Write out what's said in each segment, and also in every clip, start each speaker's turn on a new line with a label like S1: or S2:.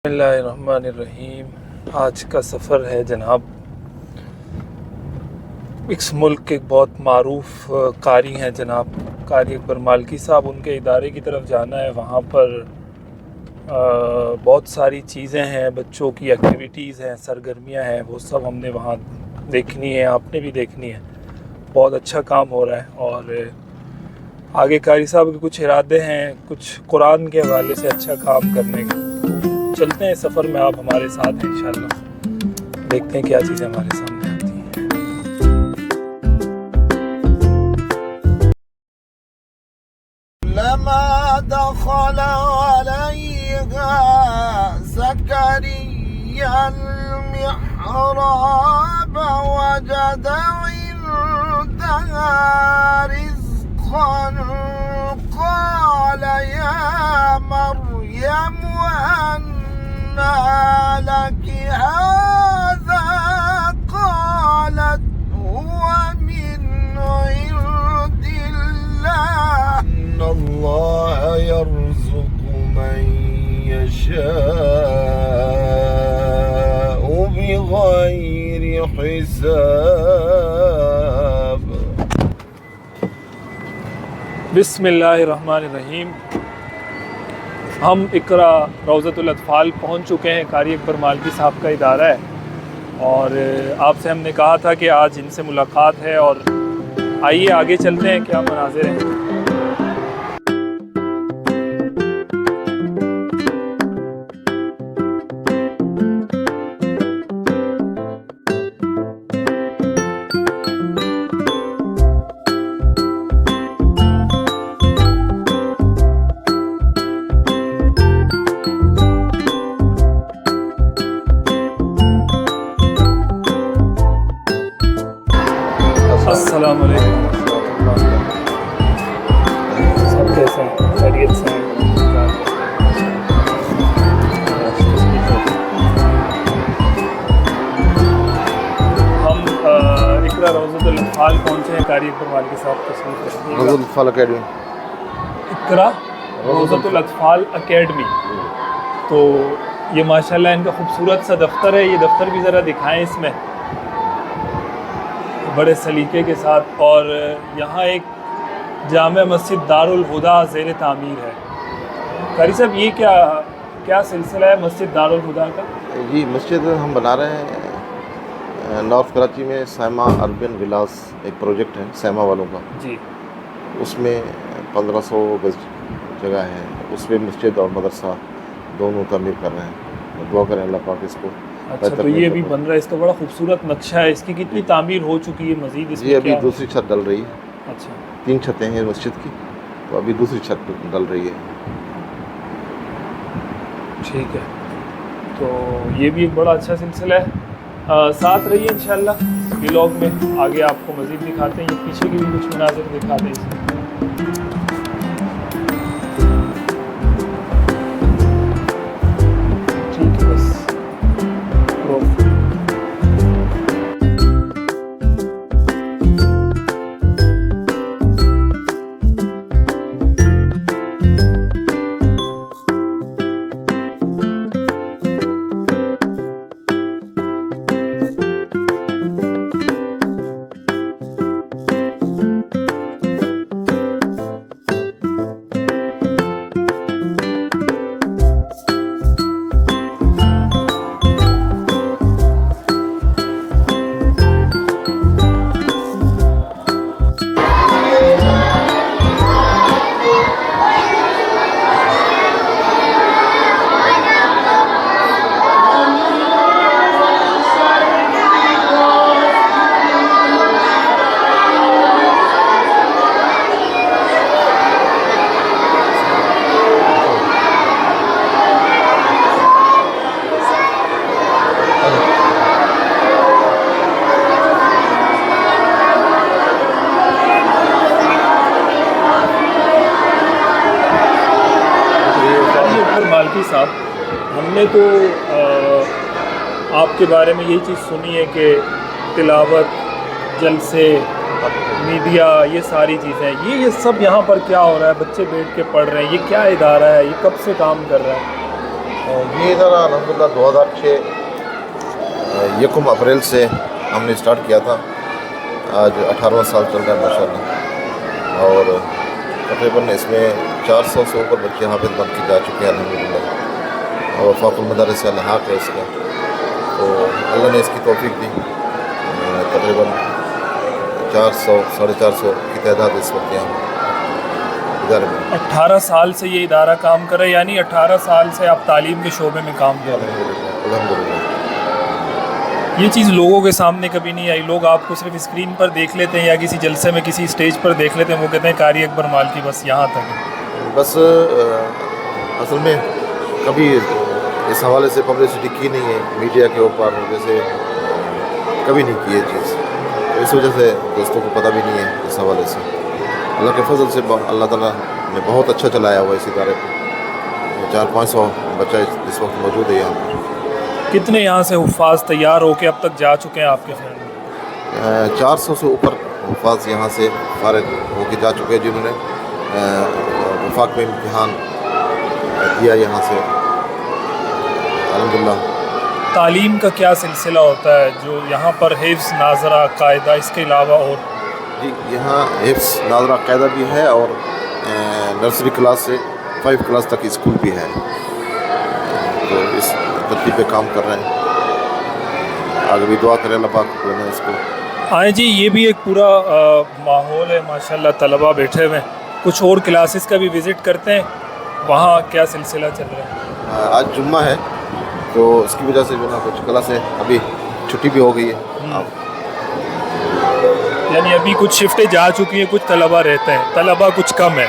S1: बिस्मिल्लाहिर्रहमानिर्रहीम। आज का सफ़र है जनाब, इस मुल्क के बहुत मारूफ कारी हैं जनाब कारी अकबर मालकी साहब, उनके इदारे की तरफ जाना है। वहाँ पर बहुत सारी चीज़ें हैं, बच्चों की एक्टिविटीज़ हैं, सरगर्मियाँ हैं, वो सब हमने वहाँ देखनी है, आपने भी देखनी है। बहुत अच्छा काम हो रहा है और आगे कारी साहब के कुछ इरादे हैं, कुछ कुरान के हवाले से अच्छा काम करने के। चलते हैं सफ़र में, आप हमारे साथ हैं इंशाल्लाह। देखते हैं क्या चीज़ें हमारे सामने आती हैं।
S2: लमा दखल अलैहा ज़करिया अल-मिहराब वजद इंदहा रिज़क़न क़ाल या मर्यम अन्ना लकी हाज़ा क़ालत हुवा मिन इंदिल्लाह इन्नल्लाह यर्ज़ुक़ु मन यशाअु बिग़ैरि हिसाब।
S1: बिस्मिल्लाहिर्रहमानिर्रहीम। हम इकरा रौज़तुल अत्फ़ाल पहुँच चुके हैं। कारी अकबर मालकी साहब का इदारा है और आपसे हमने कहा था कि आज इनसे मुलाकात है और आइए आगे चलते हैं, क्या मनाज़िर हैं। अस्सलाम वालेकुम। सब कैसे हैं? खैरियत से हैं? हम इकरा रौज़तुल अत्फ़ाल पहुँचे हैं। कारी अकबर मालकी साहब तस्वीर
S2: रौज़तुल अत्फ़ाल अकेडमी,
S1: इकरा रौज़तुल अत्फ़ाल अकेडमी। तो ये माशाल्लाह इनका खूबसूरत सा दफ्तर है। ये दफ्तर भी ज़रा दिखाएं इसमें, बड़े सलीके के साथ। और यहाँ एक जामे मस्जिद दारुल हुदा ज़ेर तामीर है। कारी साहब, ये क्या सिलसिला है मस्जिद दारुल हुदा का?
S2: जी मस्जिद हम बना रहे हैं नॉर्थ कराची में। सैमा अर्बन विलास एक प्रोजेक्ट है सैमा वालों का
S1: जी।
S2: उसमें 1500 गज जगह है, उसमें मस्जिद और मदरसा दोनों तामीर कर रहे हैं। दुआ करें अल्लाह पाक इसको।
S1: अच्छा, तो ये अभी बन रहा है, इसका बड़ा खूबसूरत नक्शा है। इसकी कितनी तामीर हो चुकी है मज़ीद?
S2: जी अभी दूसरी छत डल रही है।
S1: अच्छा,
S2: 3 छतें हैं मस्जिद की, तो अभी दूसरी छत डल रही है।
S1: ठीक है, तो ये भी एक बड़ा अच्छा सिलसिला है। साथ रहिए इंशाल्लाह व्लॉग में, आगे आपको मज़ीद दिखाते हैं। ये पीछे की भी कुछ मनाज़िर दिखाते हैं इसमें। ठीक है, बस मालकी साहब, हमने तो आपके बारे में यही चीज़ सुनी है कि तिलावत, जलसे, मीडिया, ये सारी चीज़ें, ये सब यहाँ पर क्या हो रहा है? बच्चे बैठ के पढ़ रहे हैं, ये क्या इदारा है, ये कब से काम कर रहा है?
S2: یہ ادارہ الحمدللہ 2006 یکم اپریل سے ہم نے اسٹارٹ کیا تھا. آج 18واں سال چل رہا ہے ماشاءاللہ. اور تقریباً اس میں 400 سے اوپر بچے حافظ بن کے جا چکے ہیں الحمدللہ. اور فاق المدارس سے الحاق ہے اس کا. تو اللہ نے اس کی توفیق دی. تقریباً 400 450 کی تعداد اس وقت یہاں ادارے میں.
S1: 18 سال سے یہ ادارہ کام کر رہا ہے، یعنی 18 سال سے آپ تعلیم کے شعبے میں کام کر رہے ہیں.
S2: الحمدللہ.
S1: یہ چیز لوگوں کے سامنے کبھی نہیں آئی. لوگ آپ کو صرف اسکرین پر دیکھ لیتے ہیں یا کسی جلسے میں کسی اسٹیج پر دیکھ لیتے ہیں، وہ کہتے ہیں قاری اکبر مالکی بس یہاں تک ہے.
S2: بس اصل میں کبھی اس حوالے سے پبلسٹی کی نہیں ہے میڈیا کے اوپر، جیسے کبھی نہیں کی یہ چیز. اس وجہ سے دوستوں کو پتہ بھی نہیں ہے اس حوالے سے. اللہ کے فضل سے اللہ تعالیٰ نے بہت اچھا چلایا ہوا اس ادارے کو. 400-500 بچہ اس وقت موجود ہے یہاں پر.
S1: کتنے یہاں سے حفاظ تیار ہو کے اب تک جا چکے ہیں آپ کے خیال میں؟
S2: 400 سے اوپر حفاظ یہاں سے فارغ ہو کے جا چکے ہیں، جنہوں نے وفاق میں امتحان دیا یہاں سے الحمدللہ.
S1: تعلیم کا کیا سلسلہ ہوتا ہے جو یہاں پر حفظ، ناظرہ، قاعدہ، اس کے علاوہ اور؟
S2: جی یہاں حفظ، ناظرہ، قاعدہ بھی ہے اور نرسری کلاس سے 5 کلاس تک اسکول بھی ہے. تو اس ترتیب پہ کام کر رہے ہیں. آگے بھی دعا کریں اللہ پاک جو ہے اس کو.
S1: آئیں جی، یہ بھی ایک پورا ماحول ہے ماشاءاللہ. طلباء بیٹھے ہوئے ہیں. کچھ اور کلاسز کا بھی وزٹ کرتے ہیں، وہاں کیا سلسلہ چل رہا ہے؟
S2: آج جمعہ ہے تو اس کی وجہ سے جو ہے نا کچھ کلاسیں ابھی چھٹی بھی ہو گئی ہے.
S1: یعنی ابھی کچھ شفٹیں جا چکی ہیں، کچھ طلباء رہتے ہیں، طلباء کچھ کم ہے.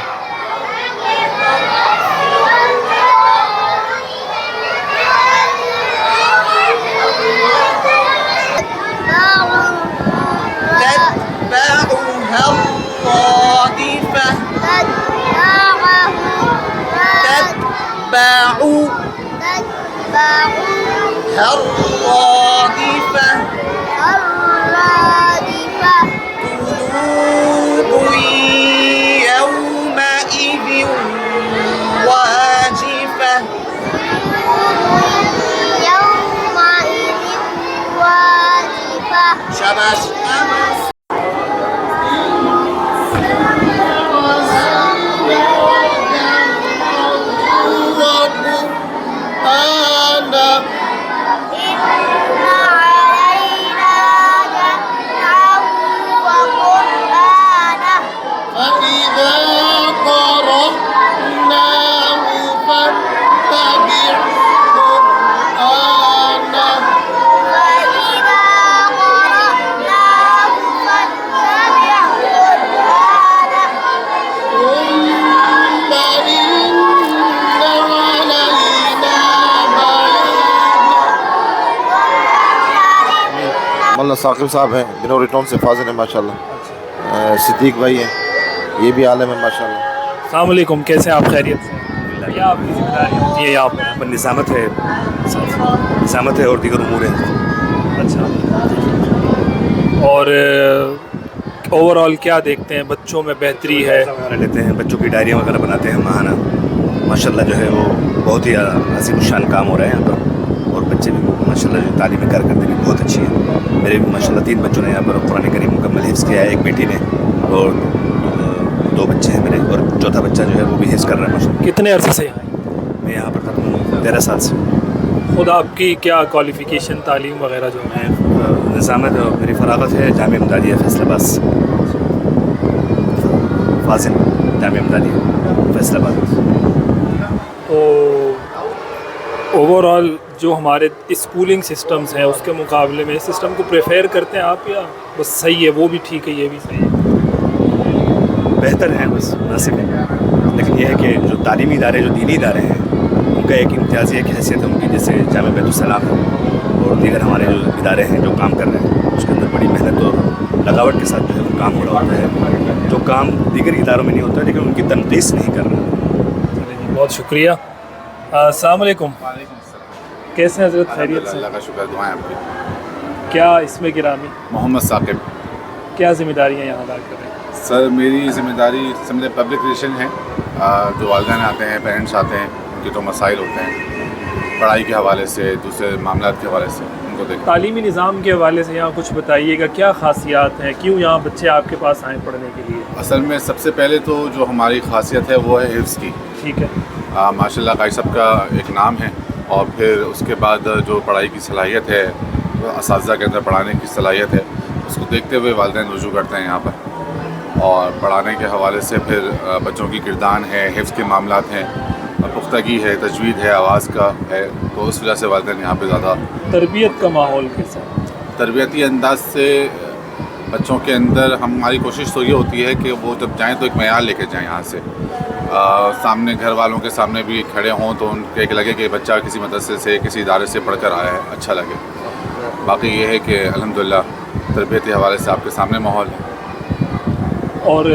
S2: مولانا ثاقب صاحب ہیں، بنوری ٹاؤن سے فاضل ہیں ماشاءاللہ. صدیق بھائی ہیں، یہ بھی عالم ہیں ماشاءاللہ.
S1: السلام علیکم، کیسے ہیں آپ؟ خیریت سے؟ کیا آپ کی ذمہ داری ہوتی ہے یہاں پر؟
S3: نظامت ہے اور دیگر امور ہیں.
S1: اچھا. اور اوور آل کیا دیکھتے ہیں؟ بچوں میں بہتری ہے؟
S3: وغیرہ لیتے ہیں، بچوں کی ڈائریاں وغیرہ بناتے ہیں ماہانہ. ماشاءاللہ جو ہے وہ بہت ہی عظیم الشان کام ہو رہا ہے یہاں پر. اور بچے بھی ماشاءاللہ جو تعلیمی کارکردگی بہت اچھی ہے. میرے بھی ماشاءاللہ 3 بچوں نے یہاں پر قرآن کریم مکمل حفظ کیا ہے. ایک بیٹی نے اور 2 بچے ہیں میرے، اور چوتھا بچہ جو ہے وہ بھی حفظ کر رہا ہے ماشاءاللہ.
S1: کتنے عرصے سے؟
S3: میں یہاں پر تھا 13 سال سے.
S1: خود آپ کی کیا کوالیفیکیشن، تعلیم وغیرہ جو ہے؟
S3: میں نظامت اور میری فراغت ہے جامعہ امدادیہ فیصل آباد. فاضل جامعہ امدادیہ فیصل آباد.
S1: تو اوور آل جو ہمارے اسکولنگ سسٹمز ہیں اس کے مقابلے میں اس سسٹم کو پریفیر کرتے ہیں آپ، یا بس صحیح ہے وہ بھی ٹھیک ہے یہ بھی صحیح ہے؟
S3: بہتر ہیں، بس مناسب ہے. لیکن یہ ہے کہ جو تعلیمی ادارے، جو دینی ادارے ہیں، ان کا ایک امتیازی ایک حیثیت ہے ان کی، جیسے جامعہ بیت السلام ہے اور دیگر ہمارے جو ادارے ہیں جو کام کر رہے ہیں، اس کے اندر بڑی محنت اور لگاوٹ کے ساتھ جو ہے وہ کام ہو رہا ہوتا ہے، جو کام دیگر اداروں میں نہیں ہوتا. لیکن ان کی تنقیص نہیں کر رہا.
S1: بہت شکریہ. السلام علیکم. کیسے ہیں حضرت؟ خیریت سے؟
S4: اللہ کا شکر، دعائیں آپ کی.
S1: کیا اس میں گرامی؟
S4: محمد ثاقب.
S1: کیا ذمہ داریاں یہاں ادا کر رہے ہیں؟
S4: سر میری ذمہ داری سمجھے پبلک ریلیشن ہے. جو والدین آتے ہیں، پیرنٹس آتے ہیں، ان کے تو مسائل ہوتے ہیں पढ़ाई के हवाले से, दूसरे मामलात के हवाले से उनको देखते हैं।
S1: तालीमी निज़ाम के हवाले से यहाँ कुछ बताइएगा, क्या खासियात हैं, क्यों यहाँ बच्चे आपके पास आए पढ़ने के लिए?
S4: असल में सबसे पहले तो जो हमारी खासियत है वो है हिफ्ज़ की।
S1: ठीक है।
S4: माशाल्लाह काई साहब का एक नाम है, और फिर उसके बाद जो पढ़ाई की सलाहियत है, असातिज़ा के अंदर पढ़ाने की सलाहियत है, उसको देखते हुए वालिदैन रुजू करते हैं यहाँ पर। और पढ़ाने के हवाले से फिर बच्चों की किरदान है, हिफ्ज़ के मामलात हैं, पुख्तगी है, तजवीद है, आवाज़ का है, तो उस वजह से वालिदैन यहाँ पे ज़्यादा।
S1: तरबियत का माहौल कैसा है?
S4: तरबियती अंदाज से बच्चों के अंदर हमारी कोशिश तो ये होती है कि वो जब जाएँ तो एक मयार लेके जाएँ यहाँ से। सामने घर वालों के सामने भी खड़े हों तो उनके एक लगे कि बच्चा किसी मदरसे से, किसी इदारे से पढ़ कर आया है, अच्छा लगे। बाकी ये है कि अल्हम्दुलिल्लाह तरबियती हवाले से आपके सामने माहौल है।
S1: और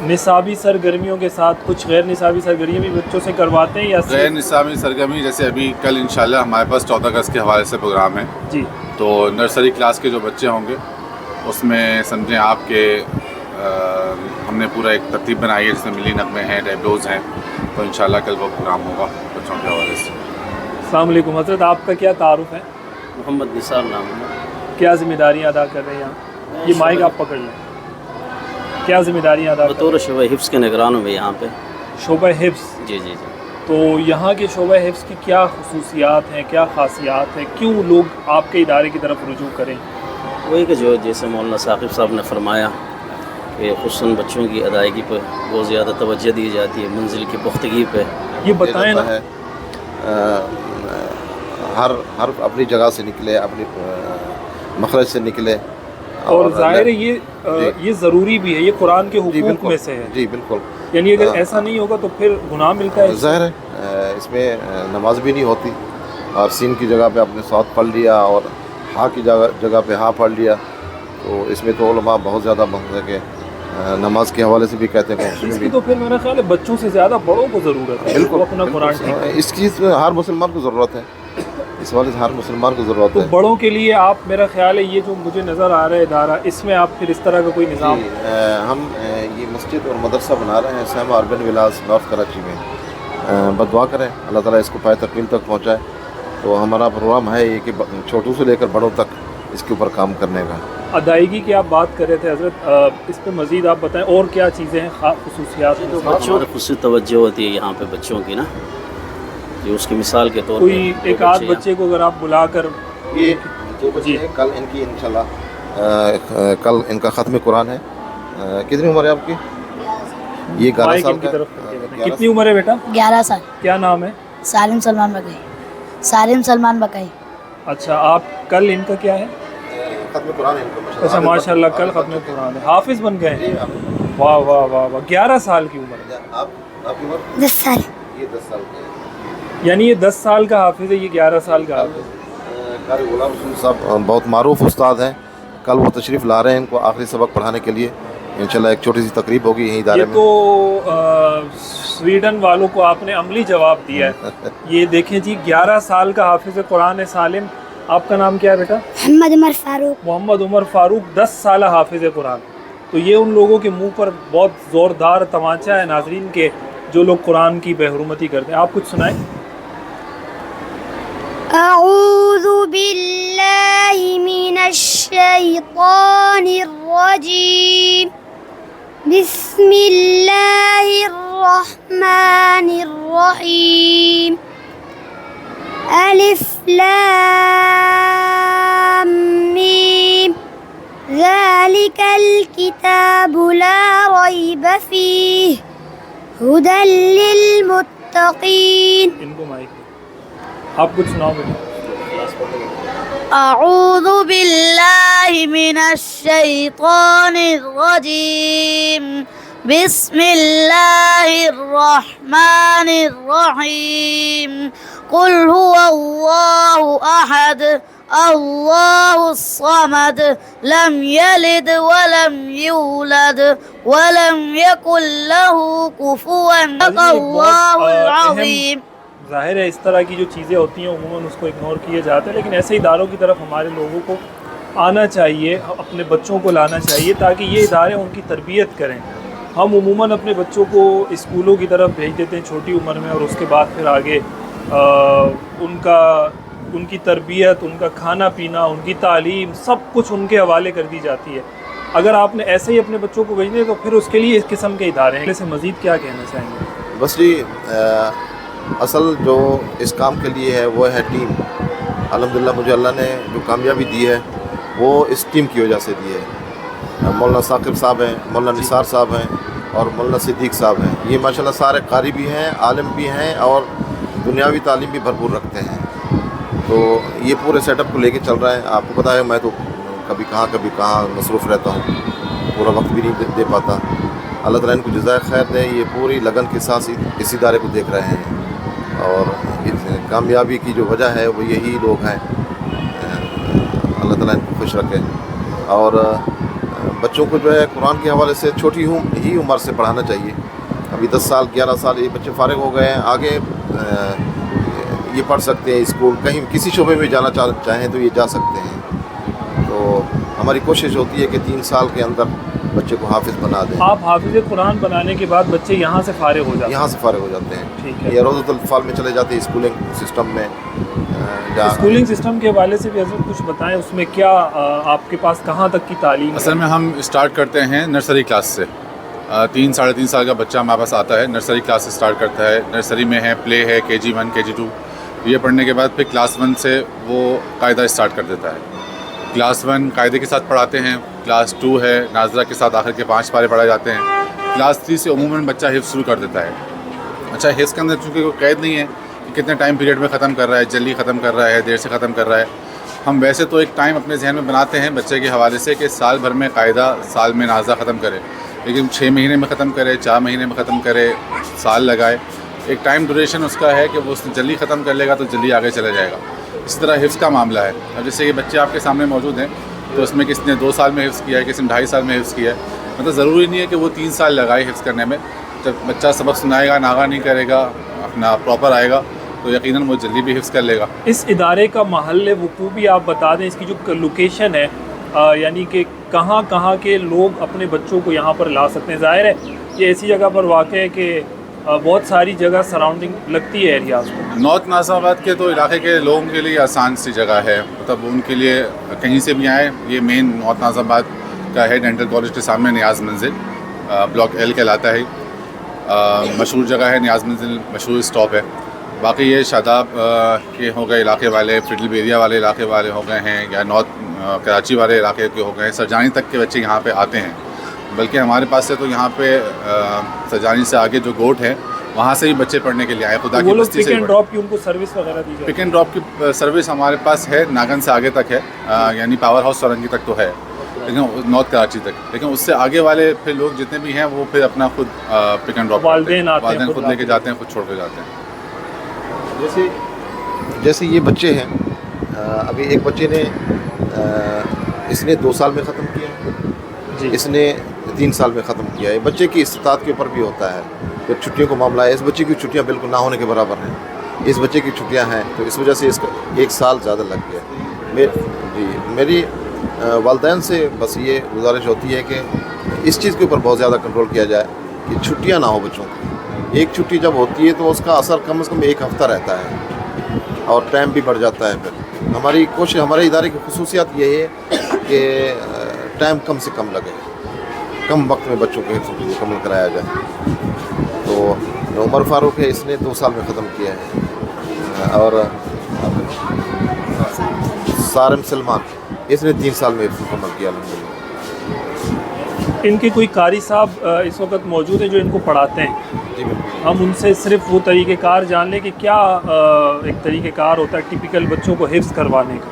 S1: निसाबी सरगर्मियों के साथ कुछ गैर निसाबी सरगर्मियाँ भी बच्चों से करवाते हैं या
S4: गैर निसाबी सरगर्मी जैसे अभी कल इंशाल्लाह हमारे पास 14 अगस्त के हवाले से प्रोग्राम है
S1: जी,
S4: तो नर्सरी क्लास के जो बच्चे होंगे उसमें समझें आपके हमने पूरा एक तरतीब बनाई है जिसमें मिली नगमे हैं, टैबलोज़ हैं, तो इंशाल्लाह कल वो प्रोग्राम होगा बच्चों के हवाले से।
S1: अस्सलाम वालेकुम हज़रत, आपका क्या तारुफ़ है?
S5: मोहम्मद निसार नाम है।
S1: क्या ज़िम्मेदारियाँ अदा कर रहे हैं यहाँ? ये माइक आप पकड़ लें। क्या ज़िम्मेदारियाँ अदा कर
S5: बतौर शोबा हिफ्ज़ के निगरान हुए यहाँ पे।
S1: शोबा हिफ्ज़?
S5: जी जी जी।
S1: तो यहाँ के शोबा हिफ्ज़ की क्या खसूसियात हैं, क्या खासियात हैं, क्यों लोग आपके इदारे की तरफ रुजू करें?
S5: वही कि जो जैसे मौलाना साकिब साहब ने फरमाया कि खुसूसन बच्चों की अदायगी पर बहुत ज़्यादा तवज्जो दी जाती है, मंजिल की पुख्तगी पे।
S1: ये बताएं ना।
S2: है हर अपनी जगह से निकले, अपनी मखरज से निकले,
S1: और ज़ाहिर है ये ज़रूरी भी है, ये कुरान के हुकूक में से है।
S2: जी बिल्कुल।
S1: यानी अगर ऐसा नहीं होगा तो फिर गुनाह मिलता है।
S2: ज़ाहिर है इसमें नमाज भी नहीं होती, और सीन की जगह पे आपने सौत पढ़ लिया और हाँ की जगह पे हाँ पढ़ लिया, तो इसमें तो उलमा बहुत ज़्यादा महत्व है कि नमाज के हवाले से भी कहते हैं कि
S1: इसकी तो फिर मेरा ख्याल है बच्चों से ज़्यादा बड़ों को ज़रूरत है।
S2: बिल्कुल
S1: वो अपना कुरान ठीक है।
S2: इस चीज़ में हर मुसलमान को ज़रूरत है, इस वाले से हर मुसलमान को ज़रूरत
S1: तो
S2: है।
S1: बड़ों के लिए आप, मेरा ख्याल है ये जो मुझे नज़र आ रहा है इदारा, इसमें आप फिर इस तरह का कोई निज़ाम?
S2: हम ये मस्जिद और मदरसा बना रहे हैं सहमा अर्बन विलास नॉर्थ कराची में। बदुआ करें अल्लाह ताला इसको पाए तकमील तक पहुँचाए। तो हमारा प्रोग्राम है ये कि छोटों से लेकर बड़ों तक इसके ऊपर काम करने का।
S1: अदायगी की आप बात कर रहे थे हज़रत, इस पर मज़ीद आप बताएं और क्या चीज़ें हैं, खसूसियात हैं?
S5: बच्चों की खुसूसी तवज्जो होती है यहाँ पे बच्चों की ना, जो उसकी मिसाल के तौर
S1: कोई एक आध बच्चे को अगर आप बुलाकर
S2: ये दो बच्चे हैं, कल इनकी इंशाल्लाह कल इनका ख़त्म कुरान है। कितनी उम्र है आपकी? ये 11 साल का।
S1: कितनी उम्र है बेटा?
S6: 11 साल।
S1: क्या नाम है?
S6: सालिम सलमान बकाई। सालिम सलमान बकाई।
S1: अच्छा, आप कल इनका क्या है?
S2: ख़त्म कुरान है इनका।
S1: अच्छा माशाल्लाह, कल ख़त्म कुरान है, हाफिज़ बन गए। वाह वाह वाह वाह। 11 साल की उम्र है।
S2: आपकी उम्र?
S6: 10 साल।
S2: ये 10 साल के हैं।
S1: यानी ये 10 साल का हाफिज़ है, ये 11 साल का हाफिज़ है।
S2: कारी गुलाम रसूल साहब बहुत मारूफ उस्ताद हैं। कल वो तशरीफ़ ला रहे हैं इनको आखिरी सबक पढ़ाने के लिए। इंशाल्लाह एक छोटी सी तकरीब होगी यहीं इदारे
S1: ये
S2: में।
S1: तो स्वीडन वालों को आपने अमली जवाब दिया है। ये देखें जी, 11 साल का हाफिज़ कुरान है सालिम। आपका नाम क्या है बेटा?
S6: मोहम्मद उमर फारूक।
S1: मोहम्मद उमर फारूक, 10 साल हाफिज़ कुरान। तो ये उन लोगों के मुंह पर बहुत ज़ोरदार तमाचा है नाजरीन के, जो लोग कुरान की बेहुरमती करते हैं। आप कुछ सुनाएं।
S6: अऊज़ु बिल्लाहि मिनश शैतानिर रजीम। बिस्मिल्लाहिर रहमानिर रहीम। अलिफ लाम मीम। ज़ालिकल किताबु ला रैब फीह हुदल लिल मुत्तकीन।
S1: इनको माइक दो। आप कुछ सुनाओ बेटा।
S6: अऊज़ु बिल्लाहि मिनश शैतानिर रजीम। बिस्मिल्लाहिर रहमानिर रहीम। कुल हुवल्लाहु अहद अल्लाहुस समद लम यलिद वलम यूलद वलम यकुल लहू कुफुवन अल्लाहुल अज़ीम।
S1: ज़ाहिर है इस तरह की जो चीज़ें होती हैं उम्मन उसको इग्नोर किए जाते हैं, लेकिन ऐसे इदारों की तरफ हमारे लोगों को आना चाहिए, अपने बच्चों को लाना चाहिए ताकि ये इदारे उनकी तरबियत करें। हम उम्मन अपने बच्चों को स्कूलों की तरफ भेज देते हैं छोटी उम्र में, और उसके बाद फिर आगे उनकी तरबियत, उनका खाना पीना, उनकी तालीम, सब कुछ उनके हवाले कर दी जाती है। अगर आपने ऐसे ही अपने बच्चों को भेजने तो फिर उसके लिए इस किस्म के इदारे हैं। इससे मज़ीद क्या कहना चाहेंगे?
S2: बस जी, असल जो इस काम के लिए है वो है टीम। अल्हम्दुलिल्लाह मुझे अल्लाह ने जो कामयाबी दी है वो इस टीम की वजह से दी है। मौलाना साकिब साहब हैं, मौलाना निसार साहब हैं और मौलाना सिद्दीक साहब हैं। ये माशाल्लाह सारे कारी भी हैं, आलिम भी हैं और दुनियावी तालीम भी भरपूर रखते हैं। तो ये पूरे सेटअप को लेके चल रहा है। आपको पता है मैं तो कभी कहाँ मसरूफ़ रहता हूँ, पूरा वक्त भी नहीं दे पाता। अल्लाह ताला इनको जज़ाए खैर दे, ये पूरी लगन के साथ इस इदारे को देख रहे हैं और इस कामयाबी की जो वजह है वो यही लोग हैं। अल्लाह ताला इनको खुश रखे और बच्चों को जो है कुरान के हवाले से छोटी ही उम्र से पढ़ाना चाहिए। अभी 10 साल 11 साल ये बच्चे फारिग हो गए हैं, आगे ये पढ़ सकते हैं, स्कूल कहीं किसी शोबे में जाना चाहें तो ये जा सकते हैं। तो हमारी कोशिश होती है कि 3 साल के अंदर बच्चे को हाफिज़ बना दें।
S1: आप हाफिज़ कुरान बनाने के बाद बच्चे यहाँ से फारिग हो जाते हैं?
S2: यहाँ से फारिग हो जाते हैं।
S1: ठीक है।
S2: ये रोज़ातुल अतफ़ाल में चले जाते हैं, स्कूलिंग सिस्टम में।
S1: स्कूलिंग सिस्टम के हवाले से भी हज़रत कुछ बताएं, उसमें क्या आपके पास कहाँ तक की तालीम?
S4: असल में हम स्टार्ट करते हैं नर्सरी क्लास से। 3 साढ़े 3 साल का बच्चा हमारे पास आता है, नर्सरी क्लास से स्टार्ट करता है। नर्सरी में है, प्ले है, KG 1 KG 2। ये पढ़ने के बाद फिर क्लास 1 से वो कायदा स्टार्ट कर देता है। क्लास 1 कायदे के साथ पढ़ाते हैं। क्लास 2 है, नाजरा के साथ आखिर के 5 पारे पढ़ाए जाते हैं। क्लास 3 से उमूमन बच्चा हिफ्ज़ शुरू कर देता है। अच्छा, हिफ्ज़ के अंदर चूँकि कोई कैद नहीं है कि कितने टाइम पीरियड में ख़त्म कर रहा है, जल्दी ख़त्म कर रहा है, देर से ख़त्म कर रहा है। हम वैसे तो एक टाइम अपने जहन में बनाते हैं बच्चे के हवाले से कि साल भर में कायदा, साल में नाज़रा ख़त्म करे, लेकिन 6 महीने में ख़त्म करे, 4 महीने में ख़त्म करे, साल लगाए। एक टाइम ड्यूरेशन उसका है कि वो उसने जल्दी ख़त्म कर लेगा तो जल्दी आगे चला जाएगा। इस तरह हिफ्ज़ का मामला है। अब जैसे ये बच्चे आपके सामने मौजूद हैं, तो उसमें किसने 2 साल में हिफ्ज़ किया है, किसी ने 2.5 साल में हिफ्ज़ किया है। मतलब ज़रूरी नहीं है कि वो 3 साल लगाए हिफ्ज़ करने में। जब बच्चा सबक सुनाएगा, नागा नहीं करेगा, अपना प्रॉपर आएगा, तो यकीनन वो जल्दी भी हिफ्ज़ कर लेगा।
S1: इस इदारे का महल वक़ू भी आप बता दें, इसकी जो लोकेशन है, यानी कि कहाँ कहाँ के लोग अपने बच्चों को यहाँ पर ला सकते हैं। ज़ाहिर है ये ऐसी जगह पर वाक़ है कि बहुत सारी जगह सराउंडिंग लगती है एरियाज़ को।
S4: नॉर्थ नाज़िराबाद के तो इलाके के लोगों के लिए आसान सी जगह है, मतलब उनके लिए कहीं से भी आए। ये मेन नॉर्थ नाज़िराबाद का है, डेंटल कॉलेज के सामने नियाज़ मंजिल, ब्लॉक L कहलाता है। मशहूर जगह है, नियाज़ मंजिल मशहूर स्टॉप है। बाकी ये शादाब के हो गए इलाके वाले, फिडल एरिया वाले इलाके वाले हो गए हैं, या नॉर्थ कराची वाले इलाके के हो गए, सरजानी तक के बच्चे यहाँ पे आते हैं। बल्कि हमारे पास से तो यहाँ पे सरजानी से आगे जो गोट है वहाँ से ही बच्चे पढ़ने के लिए आए। खुदा की बस्ती से
S1: पिक एंड ड्रॉप की उनको सर्विस वगैरह दी जाती है?
S4: पिक एंड ड्रॉप की सर्विस हमारे पास है, नागन से आगे तक है, यानी पावर हाउस सरंगी तक तो है, लेकिन नॉर्थ कराची तक। लेकिन उससे आगे वाले फिर लोग जितने भी हैं वो फिर अपना खुद पिक एंड ड्रॉप वालिदैन खुद लेके जाते हैं, खुद छोड़ के जाते हैं।
S2: जैसे ये बच्चे हैं, अभी एक बच्चे ने इसने 2 साल में ख़त्म किया जी, इसने 3 साल में ख़त्म किया है। बच्चे की इस्तात के ऊपर भी होता है। फिर छुट्टियों को मामला है, इस बच्चे की छुट्टियां बिल्कुल ना होने के बराबर हैं। इस बच्चे की छुट्टियां हैं तो इस वजह से इसका 1 साल ज़्यादा लग गया। मेरी वालिदैन से बस ये गुजारिश होती है कि इस चीज़ के ऊपर बहुत ज़्यादा कंट्रोल किया जाए कि छुट्टियाँ ना हो बच्चों की। एक छुट्टी जब होती है तो उसका असर कम से कम 1 हफ़्ता रहता है और टाइम भी बढ़ जाता है। फिर हमारी कोशिश, हमारे इदारे की खुसूसियत ये है कि टाइम कम से कम लगे, कम वक्त में बच्चों को मुकम्मल कराया जाए। तो उमर फारूक है, इसने 2 साल में ख़त्म किया है, और सारम सलमान इसने 3 साल में मुकम्मल किया।
S1: इनके कोई कारी साहब इस वक्त मौजूद हैं जो इनको पढ़ाते हैं?
S2: जी बिल्कुल।
S1: हम उनसे सिर्फ वो तरीक़ेकार जान लें कि क्या एक तरीक़ेकार होता है टिपिकल बच्चों को हिफ्ज़ करवाने का।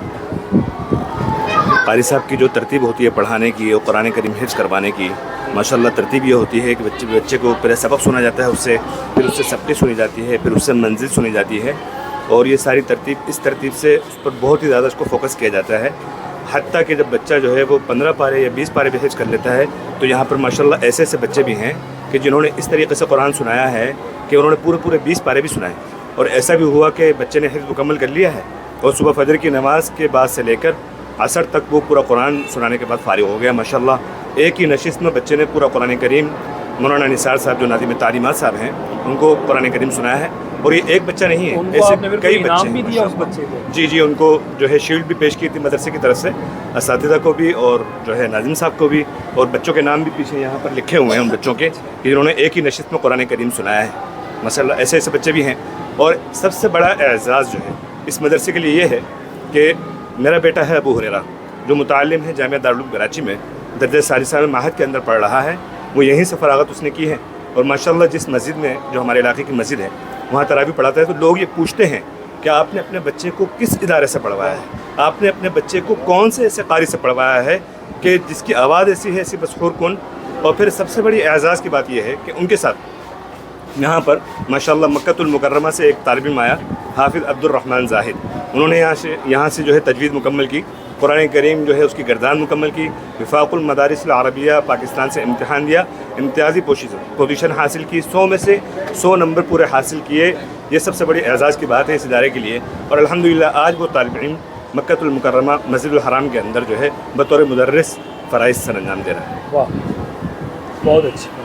S3: कारी साहब की जो तरतीब होती है पढ़ाने की और कुरान करीम हिफ्ज़ करवाने की, माशाल्लाह तरतीब ये होती है कि बच्चे को पहले सबक सुना जाता है, उससे फिर उससे सबकी सुनी जाती है, फिर उससे मंजिल सुनी जाती है, और ये सारी तरतीब इस तरतीब से उस पर बहुत ही ज़्यादा उसको फोकस किया जाता है। हत्ता कि जब बच्चा जो है वो 15 पारे या 20 पारे भी हिफ्ज़ कर लेता है, तो यहाँ पर माशाल्लाह ऐसे ऐसे बच्चे भी हैं कि जिन्होंने इस तरीके से कुरान सुनाया है कि उन्होंने पूरे 20 पारे भी सुनाए। और ऐसा भी हुआ कि बच्चे ने हिफ्ज़ मुकम्मल कर लिया है और सुबह फजर की नमाज़ के बाद से लेकर असर तक वो पूरा कुरान सुनाने के बाद फारिग हो गया माशाल्लाह। एक ही नशिस्त में बच्चे ने पूरा कुरान करीम, मौलाना निसार साहब जो नाज़िम तालीमात साहब हैं, उनको कुरान करीम सुनाया है اور یہ ایک بچہ نہیں ہے،
S1: उनको आपने फिर
S3: کئی
S1: कोई इनाम
S3: بچے
S1: भी
S3: ہیں
S1: दिया उस बच्चे को?
S3: جی جی، ان کو جو ہے شیلڈ بھی پیش کی تھی مدرسے کی طرف سے، اساتذہ کو بھی اور جو ہے ناظم صاحب کو بھی، اور بچوں کے نام بھی پیچھے یہاں پر لکھے ہوئے ہیں ان بچوں کے کہ جنہوں نے ایک ہی نشست میں قرآن کریم سنایا ہے ماشاء اللہ. ایسے ایسے بچے بھی ہیں. اور سب سے بڑا اعزاز جو ہے اس مدرسے کے لیے یہ ہے کہ میرا بیٹا ہے ابو ہریرہ، جو متعلم ہے جامعہ دارالعلوم کراچی میں، درجہ ثالثہ میں معہد کے اندر پڑھ رہا ہے. وہ یہیں سے فراغت اس نے کی ہے، اور ماشاءاللہ جس مسجد میں جو ہمارے علاقے کی مسجد ہے وہاں تراویح پڑھاتا ہے. تو لوگ یہ پوچھتے ہیں کہ آپ نے اپنے بچے کو کس ادارے سے پڑھوایا ہے، آپ نے اپنے بچے کو کون سے ایسے قاری سے پڑھوایا ہے کہ جس کی آواز ایسی ہے، ایسی مسحور کن. اور پھر سب سے بڑی اعزاز کی بات یہ ہے کہ ان کے ساتھ یہاں پر ماشاءاللہ مکۃ المکرمہ سے ایک طالب علم آیا، حافظ عبد الرحمن زاہد. انہوں نے یہاں سے جو ہے تجوید مکمل کی، قرآن کریم جو ہے اس کی گردان مکمل کی، وفاق المدارس العربیہ پاکستان سے امتحان دیا، امتیازی پوزیشن حاصل کی، 100 میں سے 100 نمبر پورے حاصل کیے. یہ سب سے بڑی اعزاز کی بات ہے اس ادارے کے لیے. اور الحمدللہ آج وہ طالب علم مکۃ المکرمہ مسجد الحرام کے اندر جو ہے بطور مدرس فرائض سر انجام دے رہا ہے.
S1: واہ، بہت اچھی بات.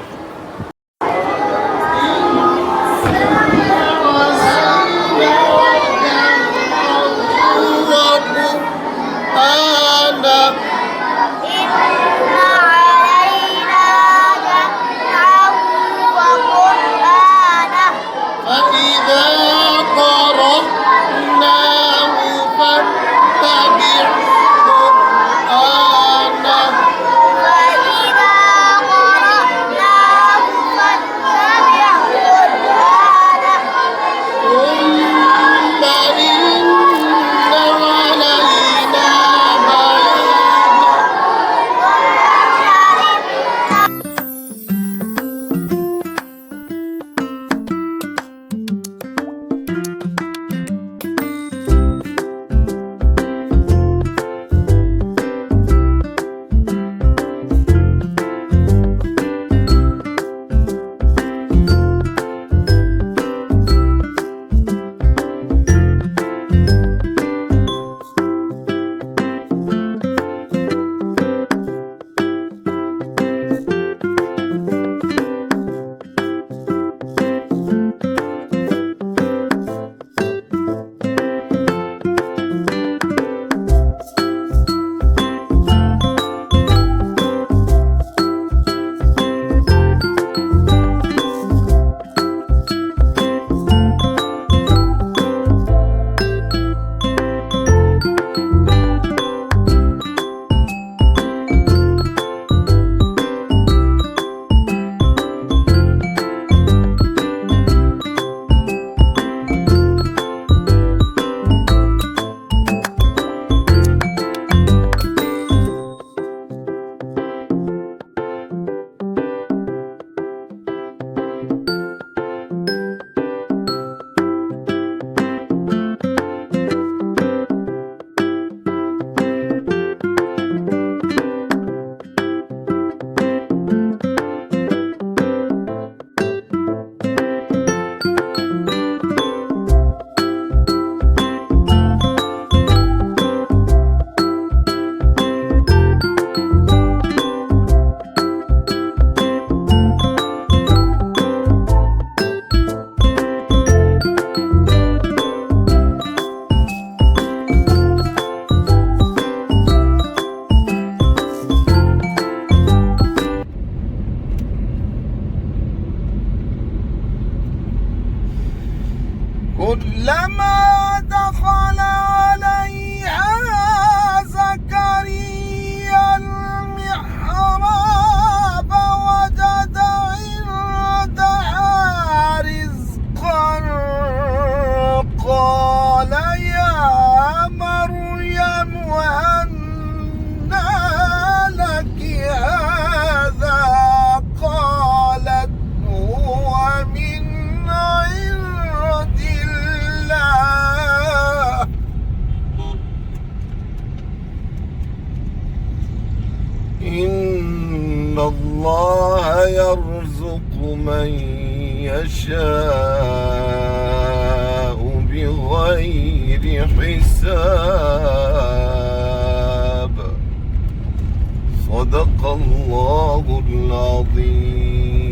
S7: كلما دخل عليها زكريا المحراب وجد عندها رزقا قال يا مريم أنى لك هذا قالت هو من عند الله إن الله يرزق من يشاء بغير حساب صدق الله العظيم.